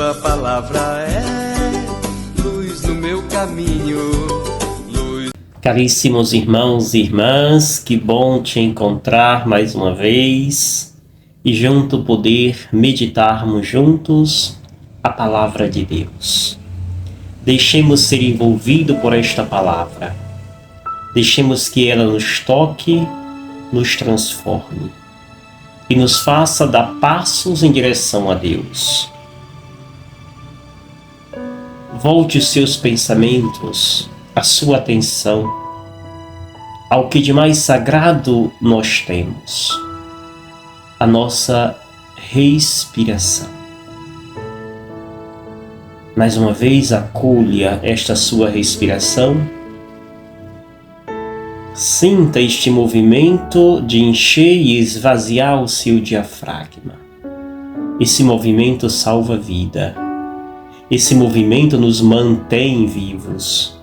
Tua palavra é luz no meu caminho. Caríssimos irmãos e irmãs, que bom te encontrar mais uma vez e junto poder meditarmos juntos a palavra de Deus. Deixemos ser envolvidos por esta palavra. Deixemos que ela nos toque, nos transforme e nos faça dar passos em direção a Deus. Volte os seus pensamentos, a sua atenção ao que de mais sagrado nós temos, a nossa respiração. Mais uma vez, acolha esta sua respiração. Sinta este movimento de encher e esvaziar o seu diafragma. Esse movimento salva a vida. Esse movimento nos mantém vivos.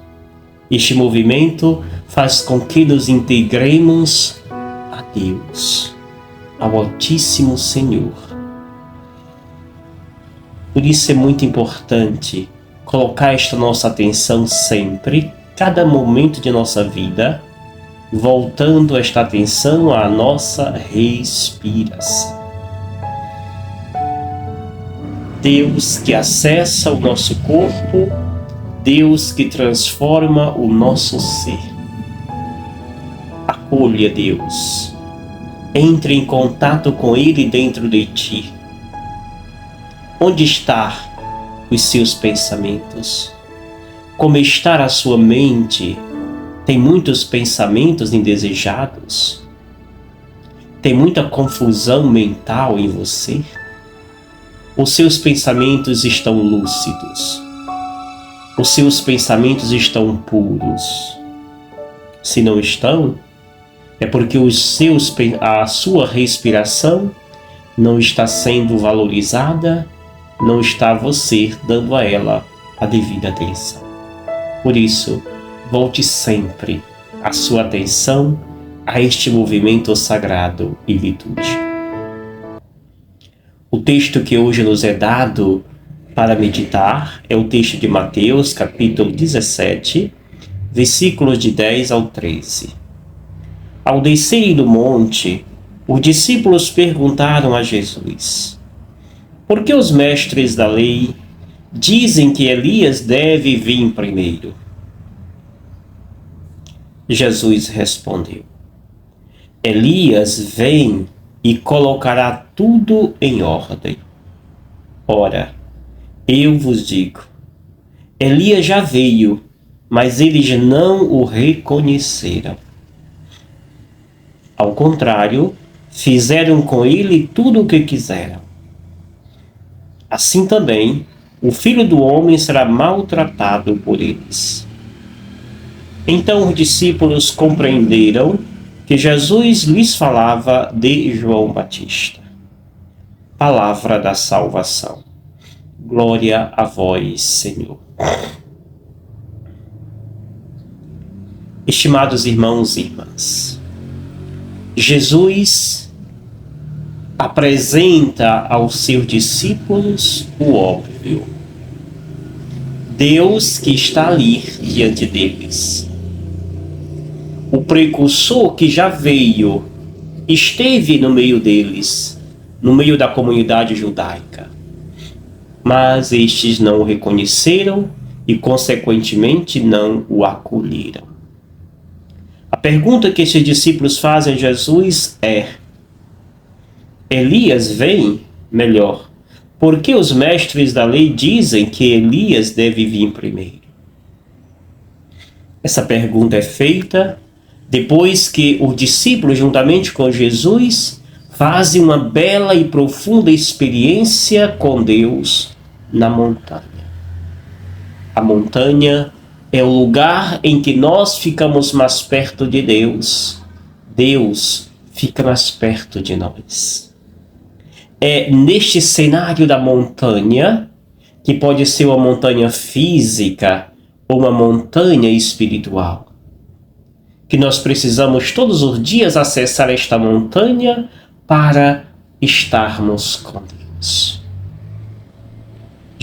Este movimento faz com que nos integremos a Deus, ao Altíssimo Senhor. Por isso é muito importante colocar esta nossa atenção sempre, cada momento de nossa vida, voltando esta atenção à nossa respiração. Deus que acessa o nosso corpo, Deus que transforma o nosso ser. Acolha Deus. Entre em contato com Ele dentro de ti. Onde estão os seus pensamentos? Como está a sua mente? Tem muitos pensamentos indesejados? Tem muita confusão mental em você? Os seus pensamentos estão lúcidos? Os seus pensamentos estão puros? Se não estão, é porque a sua respiração não está sendo valorizada, não está você dando a ela a devida atenção. Por isso, volte sempre a sua atenção a este movimento sagrado e litúrgico. O texto que hoje nos é dado para meditar é o texto de Mateus, capítulo 17, versículos de 10 ao 13. Ao descerem do monte, os discípulos perguntaram a Jesus: por que os mestres da lei dizem que Elias deve vir primeiro? Jesus respondeu: Elias vem e colocará tudo em ordem. Ora, eu vos digo, Elias já veio, mas eles não o reconheceram. Ao contrário, fizeram com ele tudo o que quiseram. Assim também, o Filho do Homem será maltratado por eles. Então os discípulos compreenderam que Jesus lhes falava de João Batista. Palavra da salvação. Glória a vós, Senhor. Estimados irmãos e irmãs, Jesus apresenta aos seus discípulos o óbvio. Deus que está ali diante deles. O precursor que já veio, esteve no meio deles, no meio da comunidade judaica. Mas estes não o reconheceram e, consequentemente, não o acolheram. A pergunta que estes discípulos fazem a Jesus é: Elias vem? Melhor, por que os mestres da lei dizem que Elias deve vir primeiro? Essa pergunta é feita depois que os discípulos, juntamente com Jesus, fazem uma bela e profunda experiência com Deus na montanha. A montanha é o lugar em que nós ficamos mais perto de Deus. Deus fica mais perto de nós. É neste cenário da montanha, que pode ser uma montanha física ou uma montanha espiritual, que nós precisamos todos os dias acessar esta montanha para estarmos com Deus.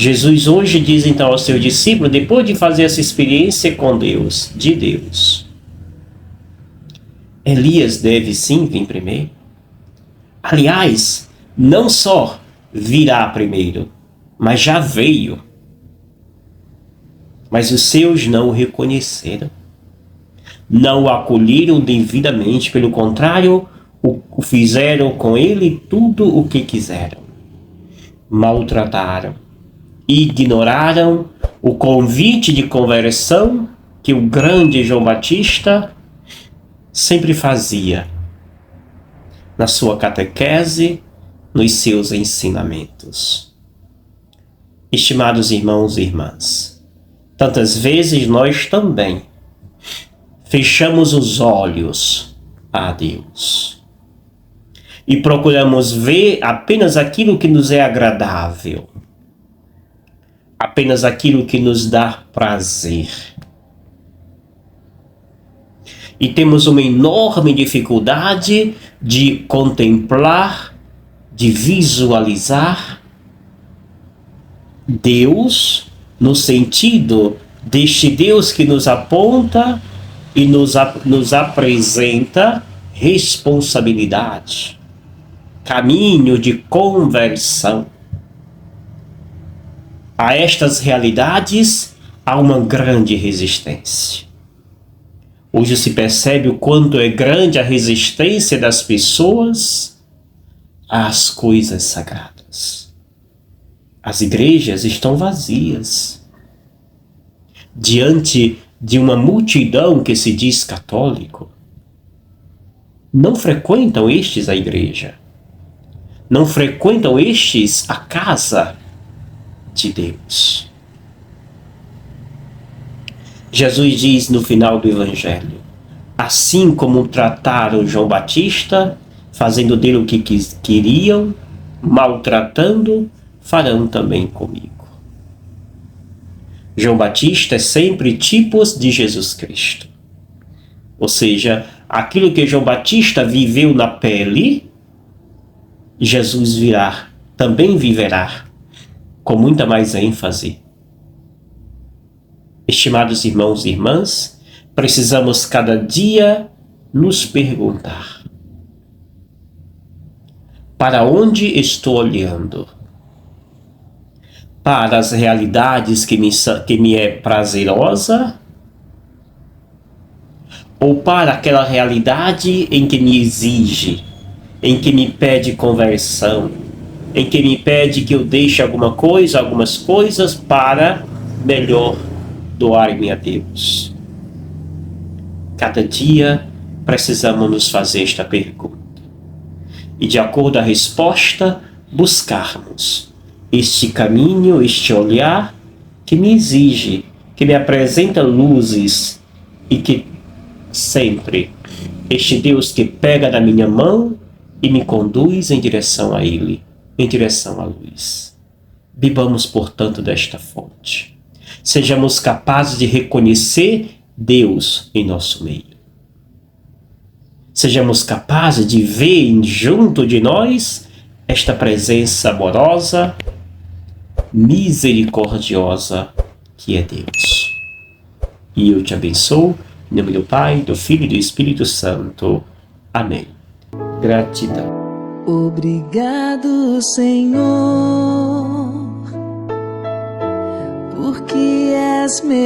Jesus hoje diz então ao seu discípulo, depois de fazer essa experiência com Deus, de Deus, Elias deve sim vir primeiro. Aliás, não só virá primeiro, mas já veio. Mas os seus não o reconheceram. Não o acolheram devidamente, pelo contrário, o fizeram com ele tudo o que quiseram. Maltrataram, ignoraram o convite de conversão que o grande João Batista sempre fazia na sua catequese, nos seus ensinamentos. Estimados irmãos e irmãs, tantas vezes nós também fechamos os olhos a Deus e procuramos ver apenas aquilo que nos é agradável, apenas aquilo que nos dá prazer. E temos uma enorme dificuldade de contemplar, de visualizar Deus no sentido deste Deus que nos aponta e nos apresenta responsabilidade, caminho de conversão. A estas realidades há uma grande resistência. Hoje se percebe o quanto é grande a resistência das pessoas às coisas sagradas. As igrejas estão vazias. Diante de uma multidão que se diz católico, não frequentam estes a igreja. Não frequentam estes a casa de Deus. Jesus diz no final do Evangelho, assim como trataram João Batista, fazendo dele o que queriam, maltratando, farão também comigo. João Batista é sempre tipos de Jesus Cristo. Ou seja, aquilo que João Batista viveu na pele, Jesus também viverá, com muita mais ênfase. Estimados irmãos e irmãs, precisamos cada dia nos perguntar: para onde estou olhando? Para as realidades que me é prazerosa? Ou para aquela realidade em que me exige, em que me pede conversão, em que me pede que eu deixe algumas coisas para melhor doar-me a Deus? Cada dia precisamos nos fazer esta pergunta. E de acordo à resposta, buscarmos este caminho, este olhar que me exige, que me apresenta luzes e que sempre este Deus que pega na minha mão e me conduz em direção a Ele, em direção à luz. Bebamos, portanto, desta fonte. Sejamos capazes de reconhecer Deus em nosso meio. Sejamos capazes de ver junto de nós esta presença amorosa, misericordiosa que é Deus. E eu te abençoo, em nome do Pai, do Filho e do Espírito Santo. Amém. Gratidão. Obrigado, Senhor, porque és meu